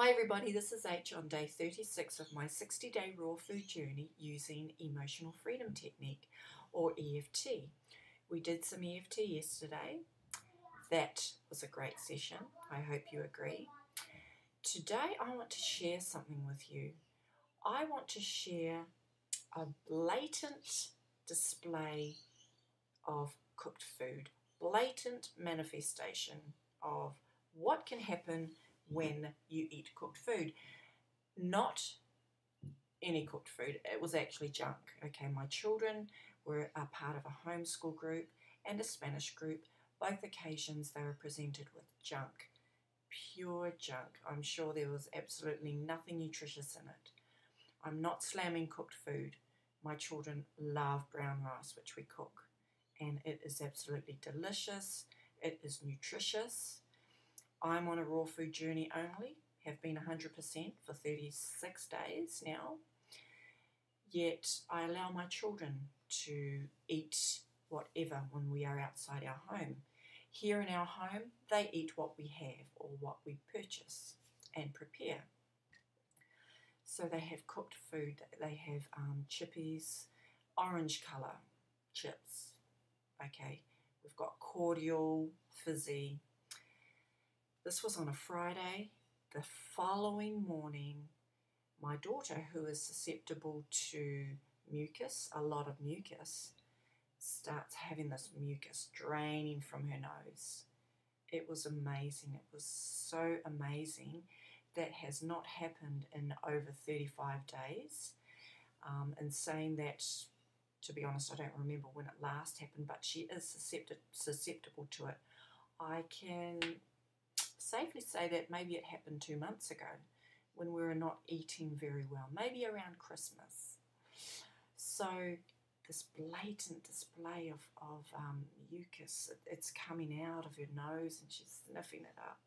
Hi everybody, this is H on day 36 of my 60-day raw food journey using Emotional Freedom Technique, or EFT. We did some EFT yesterday. That was a great session. I hope you agree. Today I want to share something with you. I want to share a blatant display of cooked food, blatant manifestation of what can happen when you eat cooked food. Not any cooked food, it was actually junk. Okay, my children were a part of a homeschool group and a Spanish group. Both occasions they were presented with junk, pure junk. I'm sure there was absolutely nothing nutritious in it. I'm not slamming cooked food. My children love brown rice, which we cook, and it is absolutely delicious. It is nutritious. I'm on a raw food journey only, have been 100% for 36 days now, yet I allow my children to eat whatever when we are outside our home. Here in our home, they eat what we have or what we purchase and prepare. So they have cooked food, they have chippies, orange colour chips, okay, we've got cordial, fizzy. This was on a Friday. The following morning, my daughter, who is susceptible to mucus, a lot of mucus, starts having this mucus draining from her nose. It was amazing. It was so amazing. That has not happened in over 35 days. And saying that, to be honest, I don't remember when it last happened, but she is susceptible to it. I can safely say that maybe it happened 2 months ago when we were not eating very well, maybe around Christmas. So this blatant display of mucus, it's coming out of her nose and she's sniffing it up.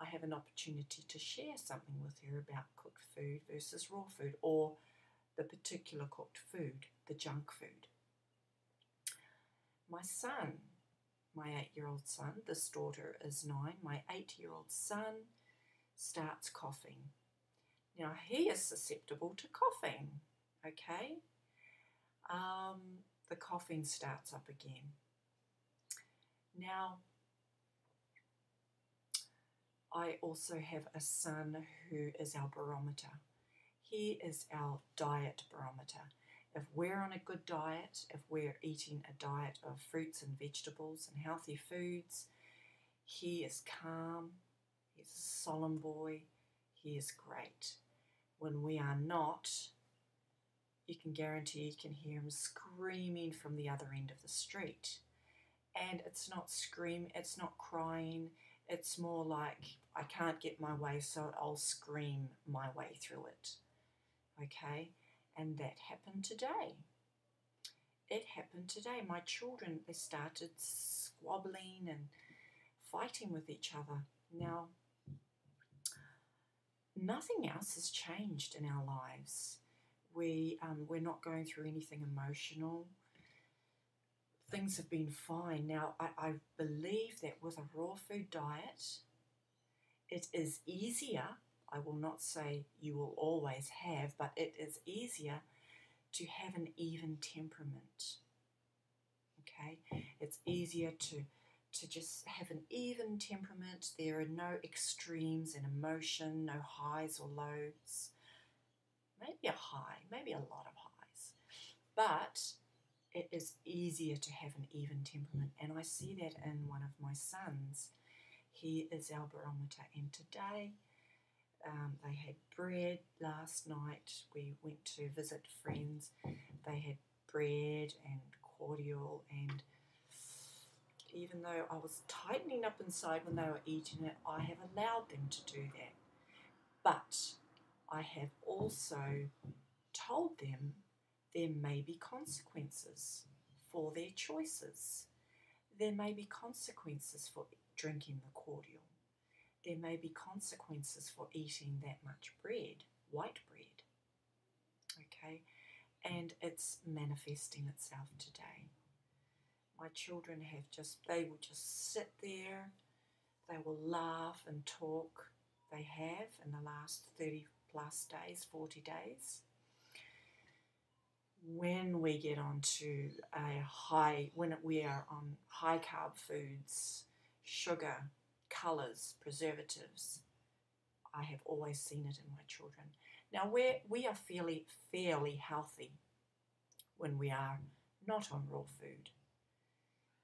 I have an opportunity to share something with her about cooked food versus raw food, or the particular cooked food, the junk food. My son, my 8-year-old son, this daughter is 9, my 8-year-old son starts coughing. Now he is susceptible to coughing, okay? The coughing starts up again. Now, I also have a son who is our barometer. He is our diet barometer. If we're on a good diet, if we're eating a diet of fruits and vegetables and healthy foods, he is calm, he's a solemn boy, he is great. When we are not, you can guarantee you can hear him screaming from the other end of the street. And it's not scream, it's not crying, it's more like, I can't get my way, so I'll scream my way through it. Okay? And that happened today. It happened today. My children, they started squabbling and fighting with each other. Now, nothing else has changed in our lives. We're not going through anything emotional. Things have been fine. Now, I believe that with a raw food diet, it is easier. I will not say you will always have, but it is easier to have an even temperament. Okay? It's easier to just have an even temperament. There are no extremes in emotion, no highs or lows. Maybe a high, maybe a lot of highs. But it is easier to have an even temperament. And I see that in one of my sons. He is our barometer. And today, they had bread last night. We went to visit friends. They had bread and cordial, and even though I was tightening up inside when they were eating it, I have allowed them to do that. But I have also told them there may be consequences for their choices. There may be consequences for drinking the cordial. There may be consequences for eating that much bread, white bread. Okay? And it's manifesting itself today. My children they will just sit there, they will laugh and talk, they have in the last 30 plus days, 40 days. When we get onto when we are on high carb foods, sugar, colours, preservatives, I have always seen it in my children. Now we are fairly healthy when we are not on raw food,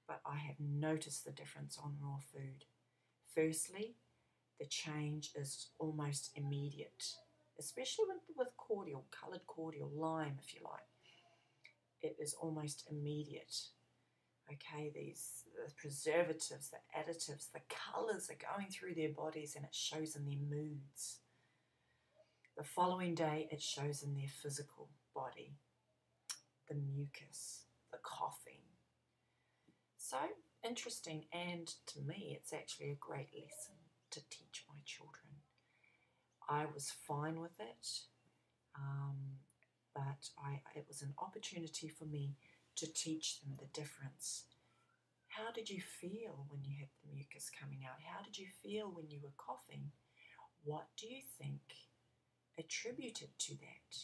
but I have noticed the difference on raw food. Firstly, the change is almost immediate, especially with cordial, coloured cordial, lime if you like. It is almost immediate. Okay, the preservatives, the additives, the colours are going through their bodies and it shows in their moods. The following day it shows in their physical body, the mucus, the coughing. So interesting, and to me it's actually a great lesson to teach my children. I was fine with it, but it was an opportunity for me to teach them the difference. How did you feel when you had the mucus coming out? How did you feel when you were coughing? What do you think attributed to that?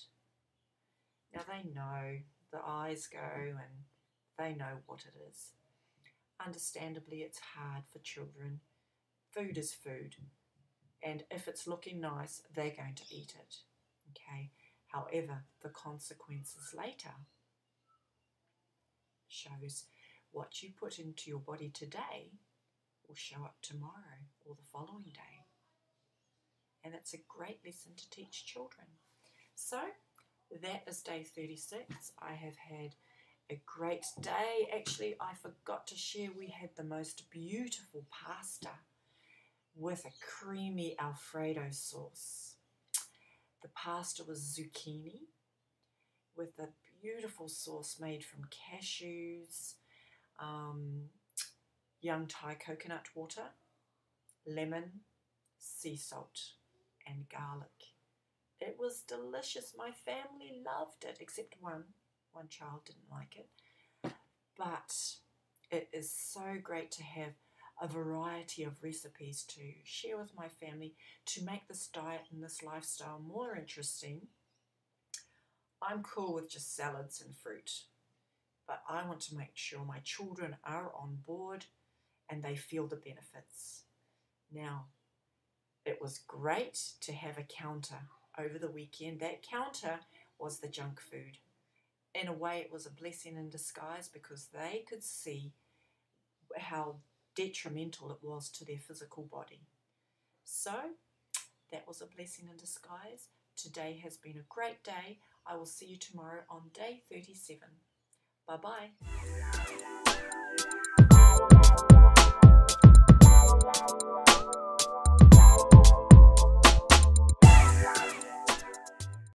Now they know, the eyes go and they know what it is. Understandably, it's hard for children. Food is food, and if it's looking nice, they're going to eat it. Okay. However, the consequences later shows what you put into your body today will show up tomorrow or the following day. And it's a great lesson to teach children. So that is day 36. I have had a great day. Actually, I forgot to share, we had the most beautiful pasta with a creamy Alfredo sauce. The pasta was zucchini with a beautiful sauce made from cashews, young Thai coconut water, lemon, sea salt, and garlic. It was delicious. My family loved it, except one child didn't like it. But it is so great to have a variety of recipes to share with my family to make this diet and this lifestyle more interesting. I'm cool with just salads and fruit, but I want to make sure my children are on board and they feel the benefits. Now, it was great to have a counter over the weekend. That counter was the junk food. In a way, it was a blessing in disguise because they could see how detrimental it was to their physical body. So that was a blessing in disguise. Today has been a great day. I will see you tomorrow on day 37. Bye-bye.